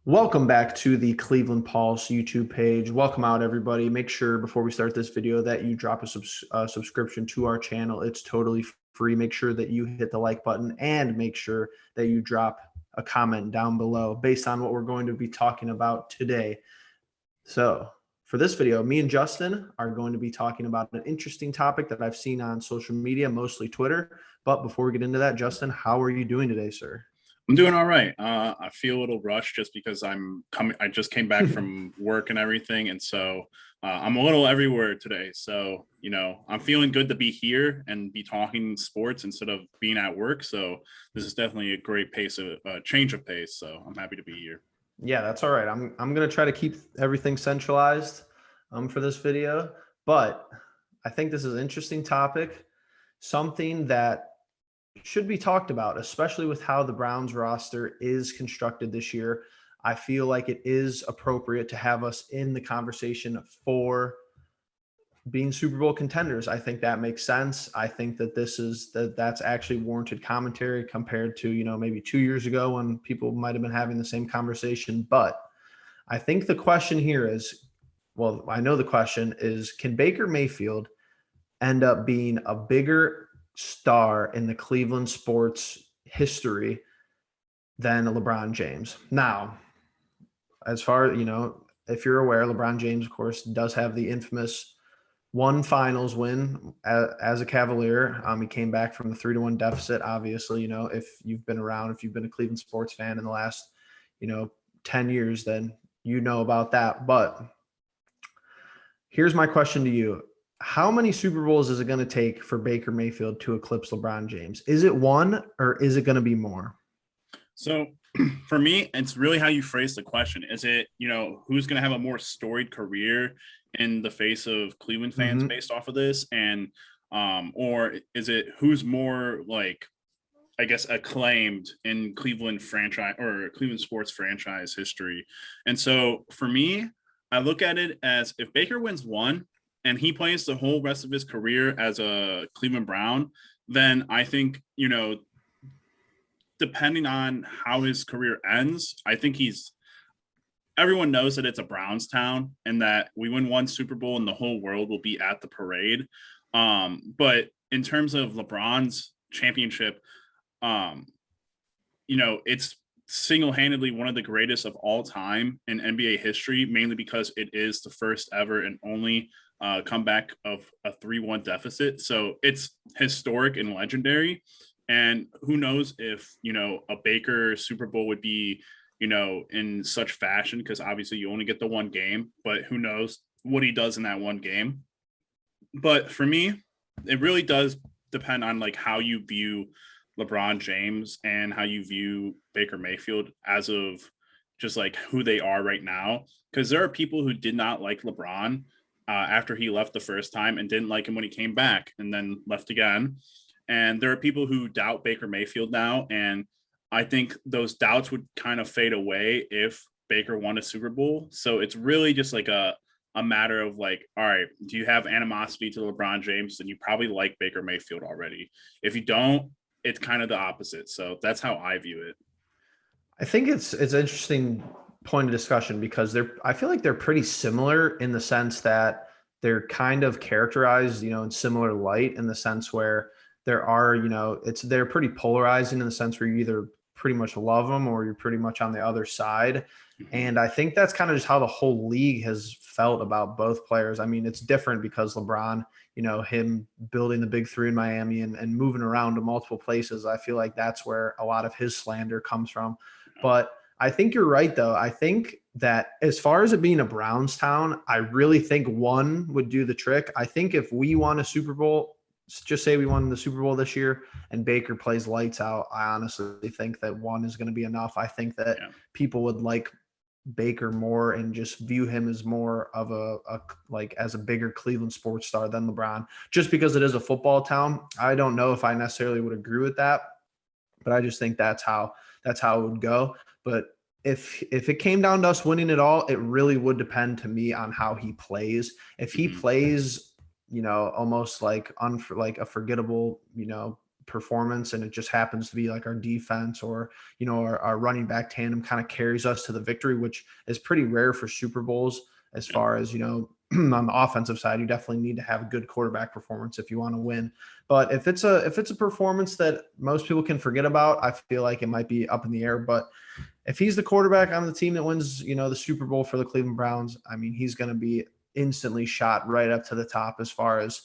Welcome back to the Cleveland Pulse YouTube page. Welcome out, everybody. Make sure before we start this video that you drop a subscription to our channel. It's totally free. Make sure that you hit the like button and make sure that you drop a comment down below based on what we're going to be talking about today. So for this video, me and Justin are going to be talking about an interesting topic that I've seen on social media, mostly Twitter. But before we get into that, Justin, how are you doing today, sir? I'm doing all right. I feel a little rushed just because I just came back from work and everything, and so I'm a little everywhere today. So I'm feeling good to be here and be talking sports instead of being at work. So this is definitely a great change of pace. So I'm happy to be here. Yeah, that's all right. I'm gonna try to keep everything centralized for this video, but I think this is an interesting topic, something that should be talked about, especially with how the Browns roster is constructed this year. I feel like it is appropriate to have us in the conversation for being Super Bowl contenders. I think that makes sense. I think that that's actually warranted commentary compared to, maybe 2 years ago when people might have been having the same conversation. But I think the question here is, well, I know the question is, can Baker Mayfield end up being a bigger star in the Cleveland sports history than LeBron James? Now, as far, if you're aware, LeBron James, of course, does have the infamous one finals win as a Cavalier. He came back from the 3-1 deficit. Obviously, if you've been around, if you've been a Cleveland sports fan in the last, 10 years, then you know about that. But here's my question to you. How many Super Bowls is it going to take for Baker Mayfield to eclipse LeBron James? Is it one or is it going to be more? So for me, it's really how you phrase the question. Is it, who's going to have a more storied career in the face of Cleveland fans based off of this? And, or is it who's more like, I guess, acclaimed in Cleveland franchise or Cleveland sports franchise history? And so for me, I look at it as if Baker wins one and he plays the whole rest of his career as a Cleveland Brown, then I think, depending on how his career ends, I think everyone knows that it's a Browns town and that we win one Super Bowl and the whole world will be at the parade. But in terms of LeBron's championship, it's single-handedly one of the greatest of all time in NBA history, mainly because it is the first ever and only comeback of a 3-1 deficit. So it's historic and legendary. And who knows if, a Baker Super Bowl would be, in such fashion, because obviously you only get the one game, but who knows what he does in that one game. But for me, it really does depend on like how you view LeBron James and how you view Baker Mayfield as of just like who they are right now. Because there are people who did not like LeBron after he left the first time and didn't like him when he came back and then left again. And there are people who doubt Baker Mayfield now. And I think those doubts would kind of fade away if Baker won a Super Bowl. So it's really just like a matter of like, all right, do you have animosity to LeBron James? Then you probably like Baker Mayfield already. If you don't, it's kind of the opposite. So that's how I view it. I think it's an interesting point of discussion because I feel like they're pretty similar in the sense that they're kind of characterized, in similar light in the sense where there are, they're pretty polarizing in the sense where you either pretty much love them or you're pretty much on the other side. And I think that's kind of just how the whole league has felt about both players. I mean, it's different because LeBron, him building the big three in Miami and moving around to multiple places. I feel like that's where a lot of his slander comes from. But I think you're right, though. I think that as far as it being a Browns town, I really think one would do the trick. I think if we won a Super Bowl, just say we won the Super Bowl this year and Baker plays lights out, I honestly think that one is going to be enough. I think that people would like Baker more and just view him as more of as a bigger Cleveland sports star than LeBron, just because it is a football town. I don't know if I necessarily would agree with that, but I just think that's how it would go. But if it came down to us winning it all, it really would depend to me on how he plays. If he plays, almost like a forgettable, performance, and it just happens to be like our defense or, our running back tandem kind of carries us to the victory, which is pretty rare for Super Bowls. As far as, on the offensive side, you definitely need to have a good quarterback performance if you want to win. But if it's a performance that most people can forget about, I feel like it might be up in the air. But if he's the quarterback on the team that wins, the Super Bowl for the Cleveland Browns, I mean, he's going to be instantly shot right up to the top as far as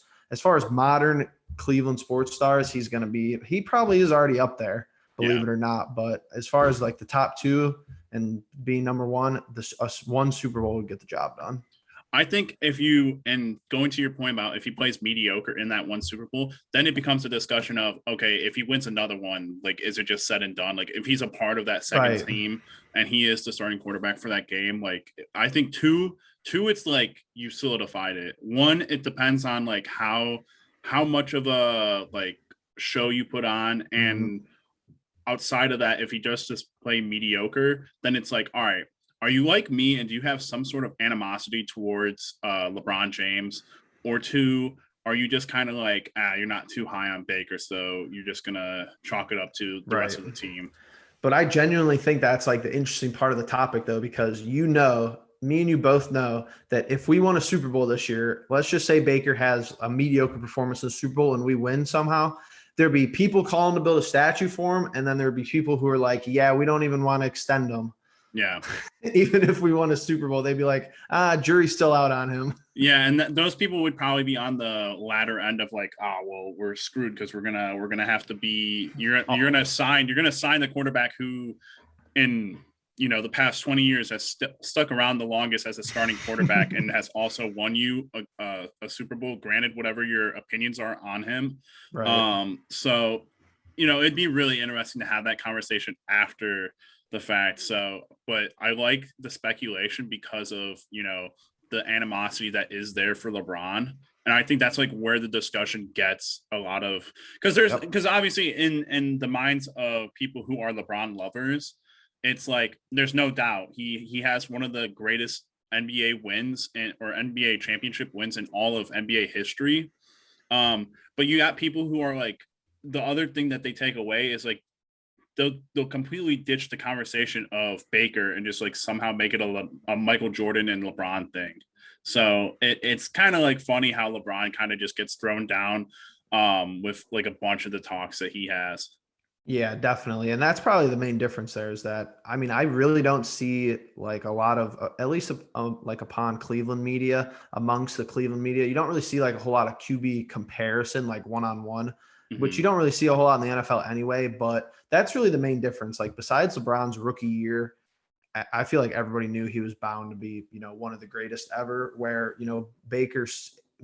modern Cleveland sports stars. He probably is already up there, believe it or not. But as far as like the top two and being number one, one Super Bowl would get the job done. I think and going to your point about if he plays mediocre in that one Super Bowl, then it becomes a discussion of, okay, if he wins another one, like, is it just said and done? Like, if he's a part of that second team and he is the starting quarterback for that game, like, I think two, it's like you solidified it. One, it depends on like how much of a like show you put on, and outside of that, if he just play mediocre, then it's like, all right, are you like me and do you have some sort of animosity towards LeBron James? Or two, are you just kind of like, you're not too high on Baker, so you're just going to chalk it up to the rest of the team? But I genuinely think that's like the interesting part of the topic, though, because me and you both know that if we won a Super Bowl this year, let's just say Baker has a mediocre performance in the Super Bowl and we win somehow, there'd be people calling to build a statue for him. And then there'd be people who are like, yeah, we don't even want to extend him. Yeah. Even if we won a Super Bowl, they'd be like, jury's still out on him. Yeah, and those people would probably be on the latter end of like, well, we're screwed because we're gonna have to be you're gonna sign the quarterback who in the past 20 years has stuck around the longest as a starting quarterback and has also won you a Super Bowl. Granted, whatever your opinions are on him, right. So it'd be really interesting to have that conversation after the fact. So, but I like the speculation because of the animosity that is there for LeBron. And I think that's like where the discussion gets a lot of, because obviously in the minds of people who are LeBron lovers, it's like there's no doubt he has one of the greatest NBA wins or NBA championship wins in all of NBA history. But you got people who are like, the other thing that they take away is like they'll completely ditch the conversation of Baker and just like somehow make it a Michael Jordan and LeBron thing. So it's kind of like funny how LeBron kind of just gets thrown down with like a bunch of the talks that he has. Yeah, definitely. And that's probably the main difference there is that, I mean, I really don't see like a lot of, at least like upon Cleveland media, amongst the Cleveland media, you don't really see like a whole lot of QB comparison, like one-on-one, which you don't really see a whole lot in the NFL anyway. But that's really the main difference. Like besides LeBron's rookie year, I feel like everybody knew he was bound to be, one of the greatest ever, where,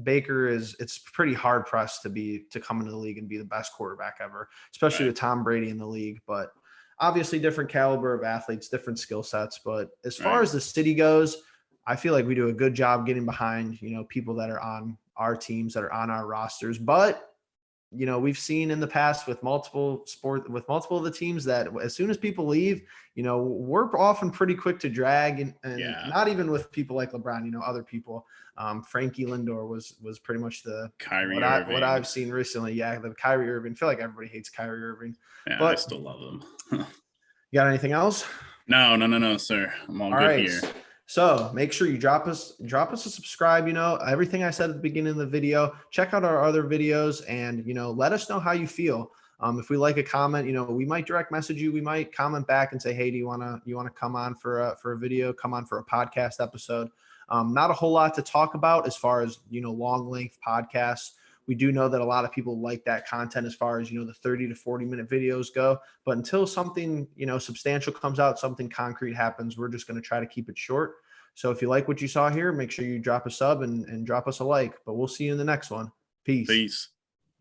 Baker it's pretty hard pressed to come into the league and be the best quarterback ever, especially with Tom Brady in the league. But obviously different caliber of athletes, different skill sets. But as far as the city goes, I feel like we do a good job getting behind, people that are on our teams, that are on our rosters. But we've seen in the past with multiple of the teams that as soon as people leave, we're often pretty quick to drag and not even with people like LeBron, other people. Frankie Lindor was pretty much the Kyrie Irving. What I've Irving. seen recently. Yeah, the Kyrie Irving. I feel like everybody hates Kyrie Irving. Yeah, but I still love him. You got anything else? No, sir. I'm all good here. So make sure you drop us a subscribe, everything I said at the beginning of the video, check out our other videos and, let us know how you feel. If we like a comment, we might direct message you. We might comment back and say, hey, do you want to come on for a video, come on for a podcast episode? Not a whole lot to talk about as far as, long length podcasts. We do know that a lot of people like that content as far as, the 30 to 40-minute videos go. But until something, substantial comes out, something concrete happens, we're just going to try to keep it short. So if you like what you saw here, make sure you drop a sub and drop us a like. But we'll see you in the next one. Peace.